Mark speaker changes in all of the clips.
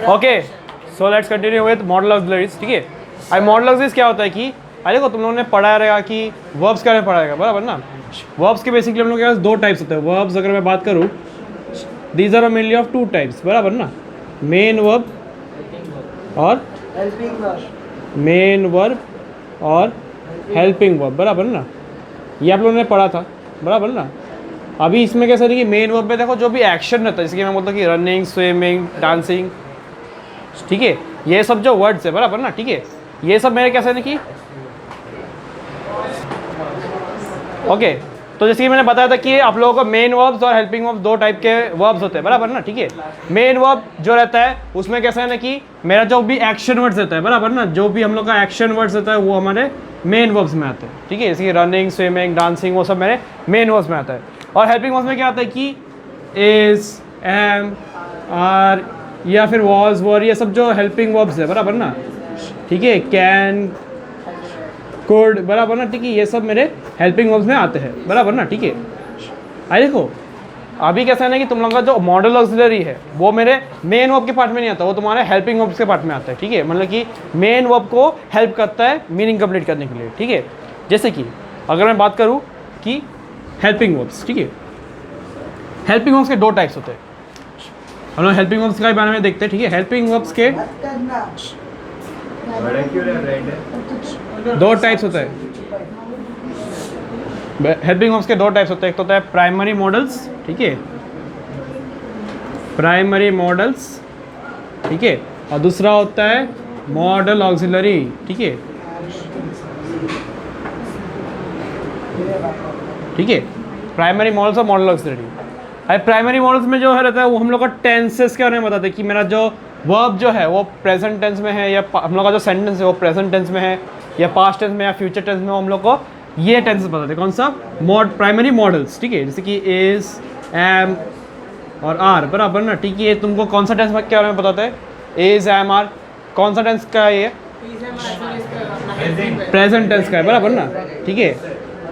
Speaker 1: Okay, so let's continue with model auxiliaries. ठीक है, अब मॉडल ऑक्सिलरीज क्या होता है कि अरे देखो तुम लोगों ने पढ़ा रहेगा कि वर्ब्स क्या पढ़ाएगा, बराबर ना। वर्ब्स के बेसिकली हम लोग के पास दो टाइप्स होते हैं वर्ब्स। अगर मैं बात करूँ, these are mainly of two types, बराबर ना। मेन वर्ब और मेन वर्ब और हेल्पिंग वर्ब, बराबर ना। ये आप लोगों ने पढ़ा था, बराबर ना। अभी इसमें कैसा है कि मेन वर्ब में देखो जो भी एक्शन रहता है, जैसे कि मैं बोलता हूँ कि रनिंग, स्विमिंग, डांसिंग, ठीक है, ये सब जो वर्ड्स है, बराबर ना। ठीक है, ये सब मेरे कैसे है कि ओके, तो जैसे कि मैंने बताया था कि आप लोगों को मेन वर्ब्स और हेल्पिंग वर्ब्स दो टाइप के वर्ब्स होते हैं, बराबर ना। ठीक है, मेन वर्ब जो रहता है उसमें कैसा है ना कि मेरा जो भी एक्शन वर्ड्स रहता है, बराबर ना, जो भी हम लोग का एक्शन वर्ड्स रहता है वो हमारे मेन वर्ब्स में आते हैं। ठीक है, जैसे कि रनिंग, स्विमिंग, डांसिंग, वो सब मेरे मेन वर्ब्स में आता है। और हेल्पिंग वर्ब्स में क्या आता है कि इज, एम, आर या फिर वॉज, वर, ये सब जो हेल्पिंग वर्ब्स है, बराबर ना। ठीक है, कैन, कुड, बराबर ना। ठीक है, ये सब मेरे हेल्पिंग वर्ब्स में आते हैं, बराबर ना। ठीक है, आई देखो अभी कैसा है ना कि तुम लोगों का जो मॉडल ऑक्सिलरी है वो मेरे मेन वर्ब के पार्ट में नहीं आता, वो तुम्हारे हेल्पिंग वर्ब्स के पार्ट में आता है। ठीक है, मतलब कि मेन वर्ब को हेल्प करता है मीनिंग कंप्लीट करने के लिए। ठीक है, जैसे कि अगर मैं बात करूँ कि हेल्पिंग वर्ब्स, ठीक है, हेल्पिंग वर्ब्स के दो टाइप्स होते हैं। हम लोग हेल्पिंग वर्ब्स के बारे में देखते हैं। ठीक है, हेल्पिंग वर्ब्स के दो टाइप्स होते हैं। हेल्पिंग वर्ब्स के दो टाइप्स होते हैं, एक तो होता है प्राइमरी मॉडल्स, ठीक है, प्राइमरी मॉडल्स, ठीक है, और दूसरा होता है मॉडल ऑक्सिलरी। ठीक है, ठीक है, प्राइमरी मॉडल्स और मॉडल ऑक्सिलरी। अब प्राइमरी मॉडल्स में जो है रहता है वो हम लोग का टेंसेस के बारे में बताते हैं कि मेरा जो वर्ब जो है वो प्रेजेंट टेंस में है, या हम लोग का जो सेंटेंस है वो प्रेजेंट टेंस में है, या पास्ट टेंस में, या फ्यूचर टेंस में, हम लोग को ये टेंसेस बताते हैं। कौन सा? Primary models. ठीक है, जैसे कि इज, एम और आर, बराबर ना। ठीक है, तुमको कौन सा टेंस के बारे में बताते हैं? इज, एम, आर, कौन सा टेंस का है ये? प्रेजेंट टेंस का है, बराबर ना। ठीक है,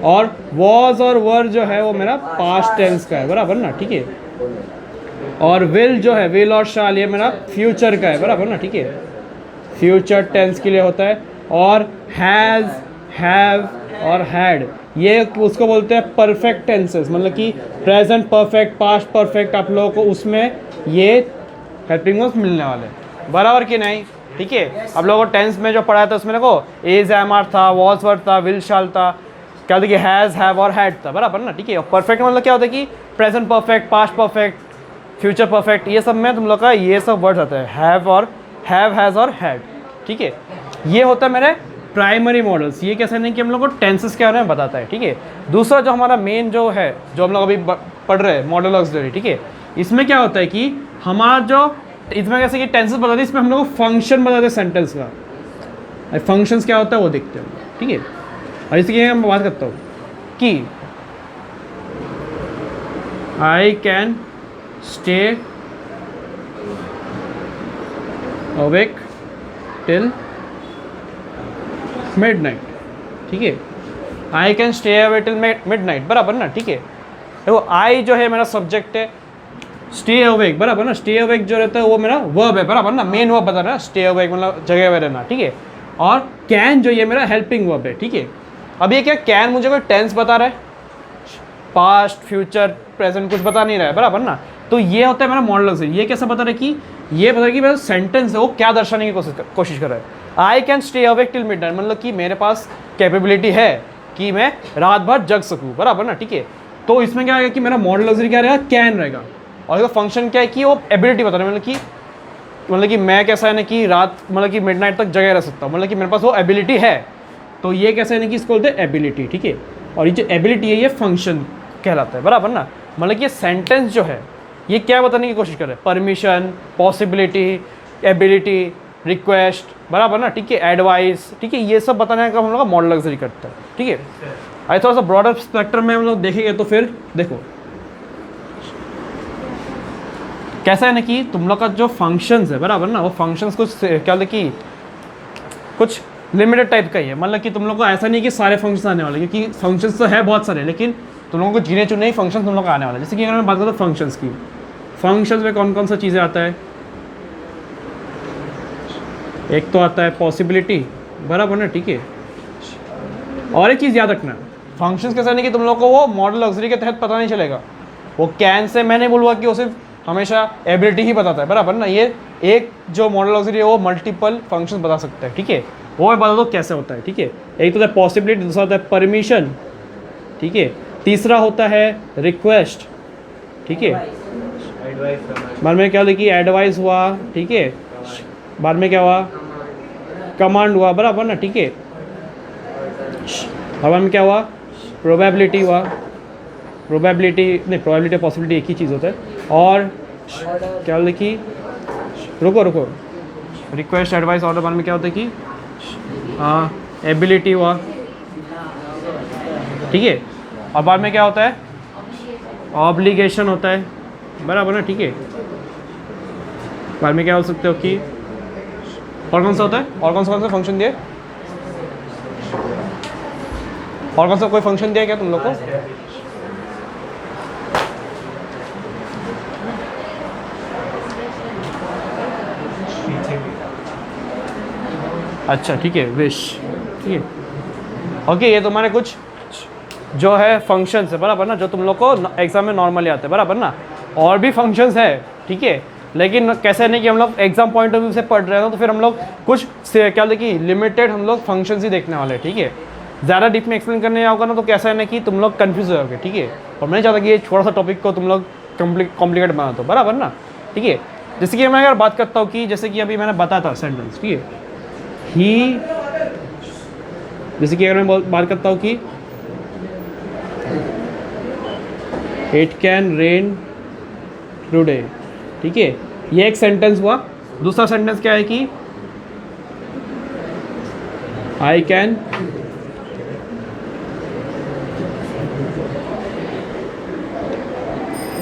Speaker 1: और वॉज और वर जो है वो मेरा पास्ट टेंस का है, बराबर ना। ठीक है, और विल जो है, विल और शाल, ये मेरा फ्यूचर का है, बराबर ना। ठीक है, फ्यूचर टेंस के लिए होता है। और हैज़, हैव और हैड, ये उसको बोलते हैं परफेक्ट टेंसेस, मतलब कि प्रेजेंट परफेक्ट, पास्ट परफेक्ट, आप लोगों को उसमें ये हेल्पिंग वर्ब्स मिलने वाले हैं, बराबर कि नहीं? ठीक है, आप लोगों को टेंस में जो पढ़ाया था उसमें देखो इज, एम, आर था, वॉज, वर था, विल, शाल था, क्या होता है कि हैज़, हैव और हैड था, बराबर ना। ठीक है, और परफेक्ट मतलब क्या होता है कि present perfect, past perfect, future perfect, ये सब में तुम लोग का ये सब वर्ड्स आते हैं, हैव और हैव, हैज़ और हैड। ठीक है, ये होता है मेरे प्राइमरी मॉडल्स। ये कैसे नहीं कि हम लोग को टेंसेस के बारे में बताता है। ठीक है, दूसरा जो हमारा मेन जो है, जो हम लोग अभी पढ़ रहे हैं, मॉडल ऑक्सिलरी। ठीक है, इसमें क्या होता है कि हमारा जो इसमें कैसे कि टेंसेस बताते हैं, इसमें हम लोग को फंक्शन बताते हैं सेंटेंस का। फंक्शंस क्या होता है वो देखते हैं। ठीक है, और इसकी मैं बात करता हूँ कि I can stay awake till midnight. ठीक है, I can stay awake till midnight, बराबर ना। ठीक है, देखो आई जो है मेरा सब्जेक्ट है, स्टे अवेक, बराबर ना। स्टे अवेक जो रहता है वो मेरा वर्ब है, बराबर ना, मेन वर्ब बता रहा है, स्टे अवेक मतलब जगह में रहना। ठीक है, और कैन जो ये मेरा हेल्पिंग वर्ब है। ठीक है, अब ये क्या कैन मुझे कोई टेंस बता रहा है, पास्ट, फ्यूचर, प्रेजेंट कुछ बता नहीं रहा है, बराबर ना। तो ये होता है मेरा मॉडल ऑक्सिलरी। ये कैसा बता रहा है कि ये बता रहा है कि मेरा सेंटेंस है वो क्या दर्शाने की कोशिश कर रहा है। I can stay awake till midnight मतलब कि मेरे पास कैपेबिलिटी है कि मैं रात भर जग सकूँ, बराबर ना। ठीक है, तो इसमें क्या आएगा कि मेरा मॉडल ऑक्सिलरी क्या रहेगा? कैन रहेगा। और इसका फंक्शन क्या है कि वो एबिलिटी बता रहा है, मतलब कि मैं कैसा है ना कि रात मतलब कि मिडनाइट तक जगह रह सकता हूँ, मतलब कि मेरे पास वो एबिलिटी है। तो ये कैसे है ना कि इसको बोलते हैं एबिलिटी। ठीक है, और ये जो एबिलिटी है ये फंक्शन कहलाता है, बराबर ना। मतलब कि ये सेंटेंस जो है ये क्या बताने की कोशिश कर रहे हैं? परमिशन, पॉसिबिलिटी, एबिलिटी, रिक्वेस्ट, बराबर ना। ठीक है, एडवाइस, ठीक है, ये सब बताने का हम लोग का मॉडल ऑक्सिलरी करता है। ठीक है, आई थोड़ा सा ब्रॉडर स्पेक्ट्रम में हम लोग देखेंगे तो फिर देखो कैसा है ना कि तुम लोग का जो फंक्शंस है, बराबर ना, वो फंक्शंस कुछ क्या होता है कि कुछ लिमिटेड टाइप का ही है। मतलब कि तुम लोग को ऐसा नहीं कि सारे फंक्शंस आने वाले, क्योंकि फंक्शंस तो है बहुत सारे, लेकिन तुम लोगों को गिने चुने ही फंक्शंस तुम लोग का आने वाले। जैसे कि अगर मैं बात करूँ फंक्शंस की, फंक्शंस में कौन कौन सा चीज़ें आता है? एक तो आता है पॉसिबिलिटी, बराबर ना, ठीक है। और एक चीज़ याद रखना, फंक्शंस कैसे नहीं कि तुम लोग को वो मॉडल लग्जरी के तहत पता नहीं चलेगा। वो कैन से मैं नहीं बोलूँगा कि वो सिर्फ हमेशा एबिलिटी ही बताता है, बराबर ना। ये एक जो मॉडल लग्जरी है वो मल्टीपल फंक्शंस बता सकता है, ठीक है। वो मैं बता दो कैसे होता है, ठीक है। एक तो होता है पॉसिबिलिटी, दूसरा होता है परमिशन, ठीक है। तीसरा होता है रिक्वेस्ट, ठीक है। बाद में क्या लिखी, एडवाइस हुआ, ठीक है। बाद में क्या हुआ, कमांड हुआ, बराबर ना, ठीक है। अब हम क्या हुआ, प्रोबेबिलिटी हुआ, प्रोबेबिलिटी नहीं, प्रोबेबिलिटी पॉसिबिलिटी एक ही चीज़ होता है। और क्या लिखी, रुको, रिक्वेस्ट, एडवाइस, ऑर्डर, बाद में क्या होता है कि एबिलिटी हुआ, ठीक है। और बाद में क्या होता है, ऑब्लिगेशन होता है, बराबर ना, ठीक है। बाद में क्या हो सकते हो कि और कौन सा होता है, और कौन सा फंक्शन दिए, और कौन सा कोई फंक्शन दिया क्या तुम लोग को? अच्छा, ठीक है, विश, ठीक है, ओके। ये तुम्हारे कुछ जो है फंक्शंस है, बराबर ना, जो तुम लोग को एग्जाम में नॉर्मली आते हैं, बराबर ना। और भी फंक्शंस है, ठीक है, लेकिन कैसे नहीं कि हम लोग एग्जाम पॉइंट ऑफ व्यू से पढ़ रहे हैं, तो फिर हम लोग कुछ से क्या देखिए लिमिटेड हम लोग फंक्शंस ही देखने वाले हैं, ठीक है। ज़्यादा डीप में एक्सप्लेन करने होगा ना, तो कैसा है ना कि तुम लोग कन्फ्यूज हो जाओगे, ठीक है। और मैं नहीं चाहता कि ये छोटा सा टॉपिक को तुम लोग कॉम्प्लिकेट बना दो, बराबर ना, ठीक है। जैसे कि मैं अगर बात करता हूँ कि जैसे कि अभी मैंने बताया था सेंटेंस, ठीक है, ही, जैसे कि अगर मैं बात करता हूँ कि इट कैन रेन टुडे, ठीक है, ये एक सेंटेंस हुआ। दूसरा सेंटेंस क्या है कि आई कैन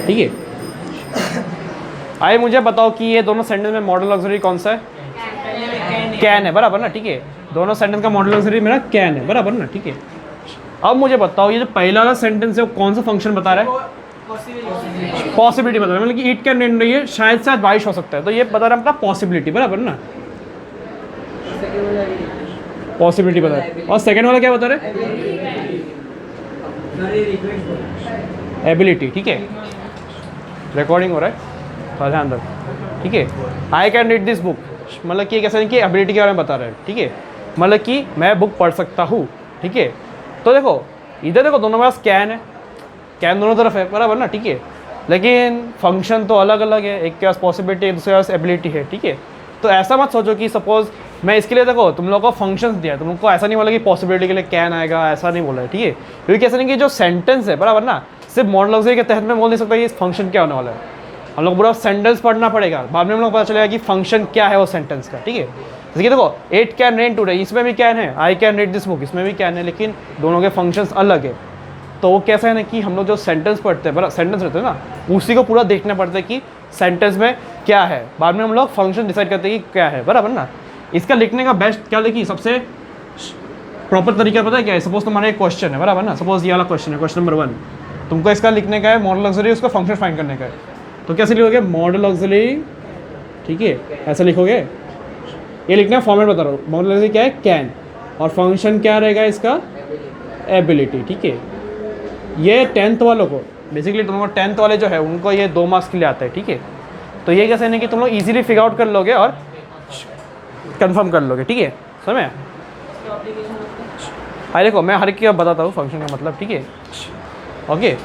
Speaker 1: ठीक है। आइए मुझे बताओ कि ये दोनों सेंटेंस में मॉडल ऑक्सिलरी कौन सा है? कैन है, बराबर ना, ठीक है। दोनों सेंटेंस का मॉडल ऑक्सिलरी मेरा कैन है, बराबर ना, ठीक है। अब मुझे बताओ ये जो पहला वाला सेंटेंस है वो कौन सा फंक्शन बता रहा है? पॉसिबिलिटी बता रहा है, मतलब कि इट कैन रेन रही है, शायद से आज बारिश हो सकता है, तो ये बता रहा है अपना पॉसिबिलिटी, बराबर ना, पॉसिबिलिटी बता रहा है। और सेकंड वाला क्या बता रहे? एबिलिटी, ठीक है। रिकॉर्डिंग हो रहा है, थोड़ा ध्यान दो, ठीक है। I can read this book, मतलब कि कैसे नहीं कि एबिलिटी के बारे में बता रहे हैं, ठीक है, मतलब कि मैं बुक पढ़ सकता हूँ, ठीक है। तो देखो इधर देखो दोनों के पास कैन है, कैन दोनों तरफ है, बराबर ना, ठीक है। लेकिन फंक्शन तो अलग अलग है, एक के पास पॉसिबिलिटी है, दूसरे के पास एबिलिटी है, ठीक है। तो ऐसा मत सोचो कि सपोज मैं इसके लिए देखो तुम लोगों को फंक्शंस दिया है, तुम लोग को ऐसा नहीं बोला कि पॉसिबिलिटी के लिए कैन आएगा, ऐसा नहीं बोला है, ठीक है। क्योंकि कैसे नहीं कि जो सेंटेंस है, बराबर ना, सिर्फ मॉडल ऑक्सिलरी के तहत में बोल नहीं सकता कि इस फंक्शन क्या होने वाला है। हम लोग पूरा सेंटेंस पढ़ना पड़ेगा, बाद में हम लोग पता चलेगा कि फंक्शन क्या है वो सेंटेंस का, ठीक है। जैसे कि देखो इट कैन रेन टुडे, इसमें भी कैन है, I can read this book, इसमें भी कैन है, लेकिन दोनों के फंक्शंस अलग है। तो वो कैसा है ना कि हम लोग जो सेंटेंस पढ़ते हैं, बराबर सेंटेंस रहते हैं ना, उसी को पूरा देखना पड़ता है कि सेंटेंस में क्या है, बाद में हम लोग फंक्शन डिसाइड करते हैं कि क्या है, बराबर ना। इसका लिखने का बेस्ट क्या लिखी, सबसे प्रॉपर तरीका पता है क्या है? सपोज तुम्हारा एक क्वेश्चन है, बराबर ना, सपोज ये वाला क्वेश्चन है, क्वेश्चन नंबर 1, तुमको इसका लिखने का है मॉडल ऑक्सिलरी, उसका फंक्शन फाइंड करने का है। तो कैसे लिखोगे? मॉडल ऑक्सिलरी, ठीक है, ऐसा लिखोगे। ये लिखना फॉर्मेट बता रहा हूँ। मॉडल ऑक्सिलरी क्या है? कैन, और फंक्शन क्या रहेगा इसका? एबिलिटी, ठीक है। ये 10th वालों को बेसिकली तुम लोग 10th वाले जो है उनको ये 2 मार्क्स के लिए आता है, ठीक है। तो ये कैसे नहीं कि तुम लोग इजीली फिगर आउट कर लोगे और कंफर्म कर लोगे, ठीक है, समझ में? अरे देखो मैं हर एक की बताता हूँ फंक्शन का मतलब, ठीक है, ओके।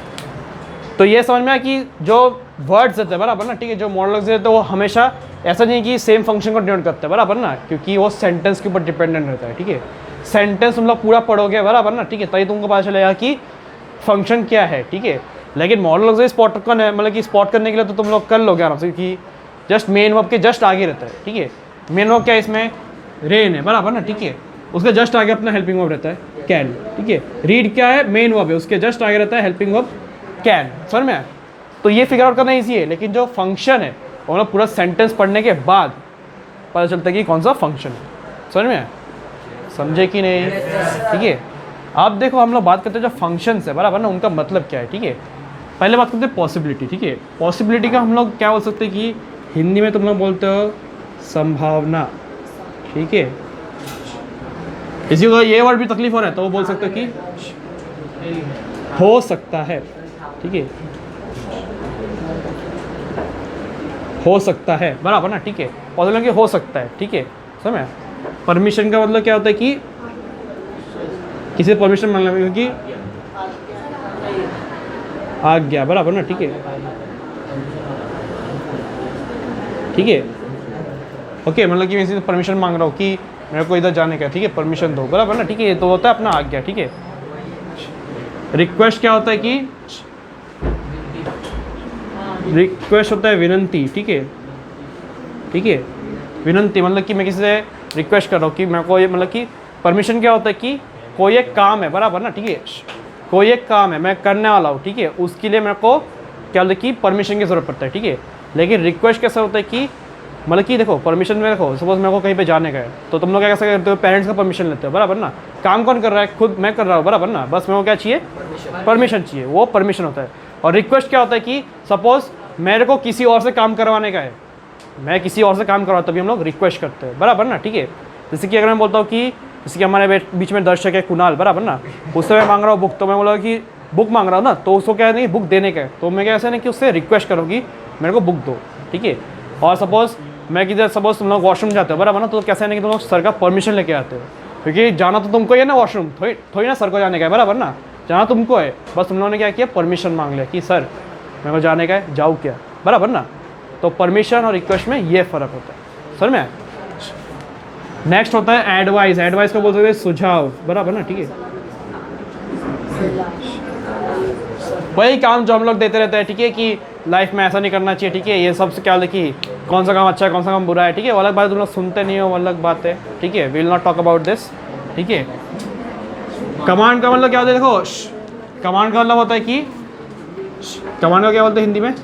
Speaker 1: तो ये समझ में आया कि जो वर्ड्स रहते हैं, बराबर ना, ठीक है, जो मॉडल रहते हैं वो हमेशा ऐसा नहीं कि सेम फंक्शन को डिनोट करते हैं, बराबर ना, क्योंकि वो सेंटेंस के ऊपर डिपेंडेंट रहता है, ठीक है। सेंटेंस तुम लोग पूरा पढ़ोगे, बराबर ना, ठीक है, तभी तुमको पता चलेगा कि फंक्शन क्या है, ठीक है। लेकिन मॉडल ऑक्सिलरी स्पॉट करना है, मतलब कि स्पॉट करने के लिए तो तुम लोग कर लोगे आराम से, क्योंकि जस्ट मेन वर्ब के जस्ट आगे रहता है, ठीक है। मेन वर्ब क्या है इसमें? रेन है, बराबर ना, ठीक है। उसके जस्ट आगे अपना हेल्पिंग वर्ब रहता है कैन, ठीक है। रीड क्या है? मेन वर्ब है, उसके जस्ट आगे रहता है हेल्पिंग वर्ब कैन, समझ में आया? तो ये फिगर आउट करना ईजी है, लेकिन जो फंक्शन है वो मतलब पूरा सेंटेंस पढ़ने के बाद पता चलता है कि कौन सा फंक्शन है, समझ में आया? समझे कि नहीं? ठीक है। अब देखो हम लोग बात करते हैं जो फंक्शंस है, बराबर ना, उनका मतलब क्या है, ठीक है। पहले बात करते हैं पॉसिबिलिटी, ठीक है। पॉसिबिलिटी का हम लोग क्या बोल सकते हैं कि हिंदी में तुम लोग बोलते हो संभावना, ठीक है। किसी को ये वर्ड भी तकलीफ हो रहा है तो वो बोल सकते हो कि हो सकता है, ठीक है, हो सकता है, बराबर ना, ठीक है। पॉसिबल कि हो सकता है, ठीक है, समझ। परमिशन का मतलब क्या होता है कि किसी से परमिशन मांगना, क्योंकि आज्ञा, बराबर ना, ठीक है, ठीक है, ओके। मतलब कि मैं किसी से परमिशन मांग रहा हूँ कि मेरे को इधर जाने का है, ठीक है, परमिशन दो, बराबर ना, ठीक है। ये तो होता है अपना आज्ञा, ठीक है। रिक्वेस्ट क्या होता है कि रिक्वेस्ट होता है विनंती, ठीक है, ठीक है। विनंती मतलब कि मैं किसी से रिक्वेस्ट कर रहा हूँ कि मेरे को ये, मतलब कि परमिशन क्या होता है कि कोई एक काम है, बराबर ना, ठीक है, कोई एक काम है मैं करने वाला हूँ, ठीक है, उसके लिए मेरे को क्या होता है कि परमिशन की ज़रूरत पड़ता है, ठीक है। लेकिन रिक्वेस्ट कैसा होता है कि मतलब कि देखो परमिशन में, देखो सपोज मेरे को कहीं पे जाने का है तो तुम लोग क्या कैसे करते हो, पेरेंट्स का परमिशन लेते हो, बराबर ना। काम कौन कर रहा है, खुद मैं कर रहा हूँ, बराबर ना। बस मेरे को क्या चाहिए, परमिशन चाहिए, वो परमिशन होता है। और रिक्वेस्ट क्या होता है कि सपोज मेरे को किसी और से काम करवाने का है, मैं किसी और से काम करवाता, तभी हम लोग रिक्वेस्ट करते हैं, बराबर ना, ठीक है। जैसे कि अगर मैं बोलता हूँ कि जैसे कि हमारे बीच में दर्शक है कुणाल, बराबर ना, उससे मैं मांग रहा हूँ बुक, तो मैं बोला कि बुक मांग रहा हूँ ना, तो उसको क्या नहीं बुक देने का है, तो मैं क्या ऐसा नहीं कि उससे रिक्वेस्ट करूँगी मेरे को बुक दो, ठीक है। और सपोज मैं किधर, सपोज तुम लोग वॉशरूम जाते हो, बराबर ना, तो कैसे नहीं कि तुम लोग सर का परमिशन लेके आते हो, क्योंकि जाना तो तुमको ही है ना वॉशरूम, थोड़ी ना सर को जाने का है, बराबर ना, जाना तुमको है, बस तुम लोगों ने क्या किया, परमिशन मांग लिया कि सर मेरे को जाने का है, जाओ क्या, बराबर ना। तो परमिशन और रिक्वेस्ट में ये फ़र्क होता है, सर में। नेक्स्ट होता है एडवाइस। एडवाइस को बोल सकते हैं सुझाव, बराबर ना, ठीक है। वही काम जो हम लोग देते रहते हैं, ठीक है, कि लाइफ में ऐसा नहीं करना चाहिए, ठीक है, ये सबसे क्या होता है कि कौन सा काम अच्छा है, कौन सा काम बुरा है, ठीक है, वो अलग बात, तुम लोग सुनते नहीं हो, वो अलग बात है, ठीक है। Will not talk about this, ठीक है। कमांड का मतलब क्या होता है, देखो कमांड का मतलब होता है कि कमांड का क्या बोलते हैं हिंदी में,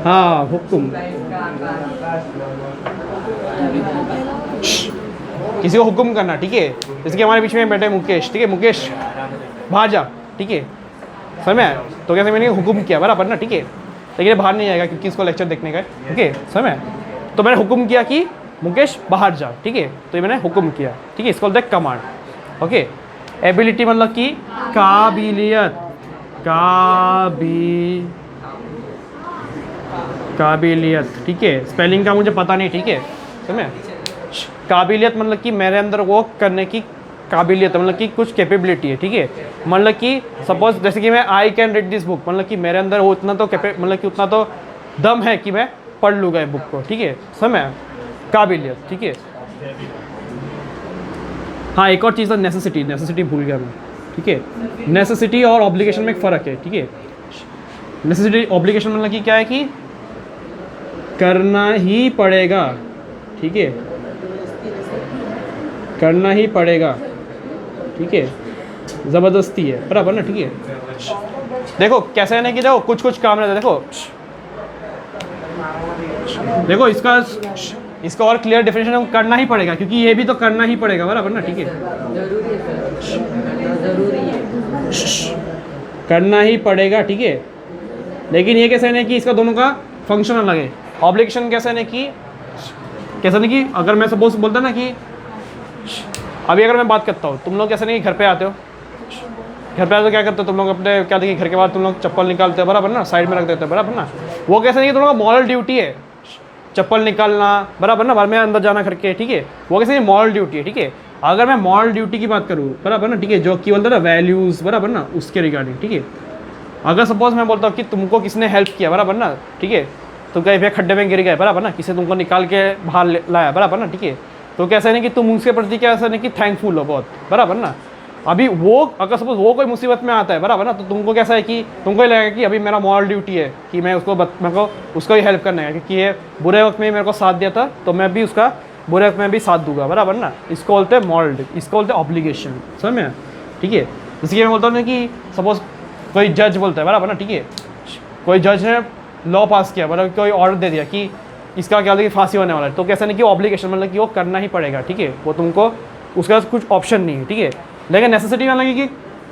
Speaker 1: हाँ, हुक्म। किसी को हुक्म करना, ठीक है। जैसे कि हमारे बीच में बैठे मुकेश, ठीक है, मुकेश बाहर जा, ठीक है, समझ में। तो कैसे मैंने हुक्म किया, बराबर ना, ठीक है। लेकिन ये बाहर नहीं आएगा क्योंकि इसको लेक्चर देखने का है, ओके, समझ में। तो मैंने हुक्म किया कि मुकेश बाहर जा, ठीक है, तो ये मैंने हुक्म किया, ठीक है, इसको बोलते हैं कमांड, ओके। एबिलिटी मतलब कि काबिलियत, काबिलियत, ठीक है। स्पेलिंग का मुझे पता नहीं, ठीक है, समझ। काबिलियत मतलब कि मेरे अंदर वो करने की काबिलियत, मतलब कि कुछ कैपेबिलिटी है, ठीक है। मतलब कि सपोज जैसे कि मैं I can read this book, मतलब कि मेरे अंदर वो उतना तो मतलब कि उतना तो दम है कि मैं पढ़ लूँगा ये बुक को, ठीक है, समझ। काबिलियत, ठीक है। हाँ, एक और चीज़ है नेसेसिटी, नेसेसिटी भूल गया मैं, ठीक है। नेसेसिटी और ऑब्लिगेशन में एक फ़र्क है, ठीक है। नेसेसिटी ऑब्लिगेशन मतलब कि क्या है कि करना ही पड़ेगा, ठीक है, करना ही पड़ेगा, ठीक है, ज़बरदस्ती है, बराबर ना, ठीक है। देखो कैसे है ना कि देखो कुछ कुछ काम रहता है, देखो इसका और क्लियर डेफिनेशन करना ही पड़ेगा, क्योंकि ये भी तो करना ही पड़ेगा, बराबर ना, ठीक है, करना ही पड़ेगा, ठीक है। लेकिन ये कैसे है कि इसका दोनों का फंक्शन अलग है। ऑब्लिगेशन कैसे है कि कैसे नहीं कि अगर मैं सपोज बोलता ना कि अभी अगर मैं बात करता हूँ, तुम लोग कैसे नहीं घर पे आते हो, घर पे आते हो क्या करते हो तुम लोग, अपने क्या देखिए घर के बाद तुम लोग चप्पल निकालते हो, बराबर ना, साइड में रख देते हो, बराबर ना। वो कैसे नहीं कि तुम लोग का मॉरल ड्यूटी है चप्पल निकालना, बराबर ना, बाद में अंदर जाना करके, ठीक है, वो कैसे मॉरल ड्यूटी है, ठीक है। अगर मैं मॉरल ड्यूटी की बात करूँ, बराबर ना, ठीक है, जो कि बोलते ना वैल्यूज़, बराबर ना, उसके रिगार्डिंग, ठीक है। अगर सपोज मैं बोलता हूँ कि तुमको किसने हेल्प किया, बराबर ना, ठीक है, तुम कहीं पे खड्डे में गिर गए, बराबर ना, किसी तुमको निकाल के बाहर लाया, बराबर ना, ठीक है, तो कैसा नहीं कि तुम उसके प्रति क्या ऐसा नहीं कि थैंकफुल हो बहुत, बराबर ना। अभी वो अगर सपोज वो कोई मुसीबत में आता है, बराबर ना, तो तुमको कैसा है कि तुमको ही लगेगा कि अभी मेरा मॉरल ड्यूटी है कि मैं मेरे को उसको ही हेल्प करना है, क्योंकि ये बुरे वक्त में मेरे को साथ दिया था, तो मैं भी उसका बुरे वक्त में भी साथ दूंगा, बराबर ना। इसको बोलते हैं मॉरल, इसको बोलते हैं ऑब्लिगेशन, समझ में, ठीक है। जैसे कि मैं बोलता हूँ ना कि सपोज कोई जज बोलता है, बराबर ना, ठीक है, कोई जज ने लॉ पास किया, मतलब कोई ऑर्डर दे दिया कि इसका क्या होता है कि फांसी होने वाला है, तो कैसा नहीं कि ऑब्लिगेशन मतलब कि वो करना ही पड़ेगा, ठीक है, वो तुमको उसका कुछ ऑप्शन नहीं है, ठीक है। लेकिन नेसेसिटी मतलब कि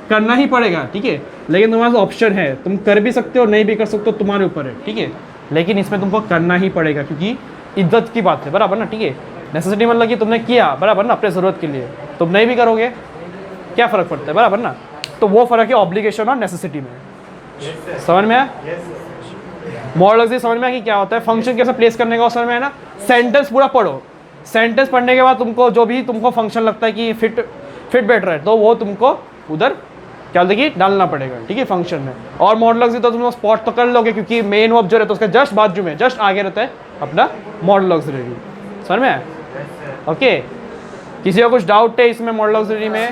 Speaker 1: करना ही पड़ेगा, ठीक है, लेकिन तुम्हारे पास ऑप्शन है, तुम कर भी सकते हो, नहीं भी कर सकते हो, तुम्हारे ऊपर है, ठीक है। लेकिन इसमें तुमको करना ही पड़ेगा क्योंकि इज्जत की बात है, बराबर ना, ठीक है। नेसेसिटी मतलब कि तुमने किया बराबर ना अपने ज़रूरत के लिए, तुम नहीं भी करोगे क्या फ़र्क पड़ता है बराबर ना। तो वो फ़र्क है ऑब्लिगेशन और नेसेसिटी में। समझ में आया? मॉरल लग्जरी समझ में आया कि क्या होता है, फंक्शन कैसे प्लेस करने का समझ में है ना। सेंटेंस पूरा पढ़ो, सेंटेंस पढ़ने के बाद तुमको जो भी तुमको फंक्शन लगता है कि फिट बैठ रहा है तो वो तुमको उधर क्या बोलते कि डालना पड़ेगा, ठीक है, फंक्शन में। और मॉडल लग्जरी तो तुम स्पॉट तो कर लोगे क्योंकि मेन वर्ब जो रहता है उसका जस्ट बाजू में, जस्ट आगे रहता है अपना मॉडल लग्जरी। समझ में? ओके, किसी का कुछ डाउट है इसमें मॉडल लग्जरी में?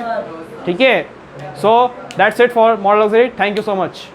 Speaker 1: ठीक है, so that's it for model luxury. Thank you so much.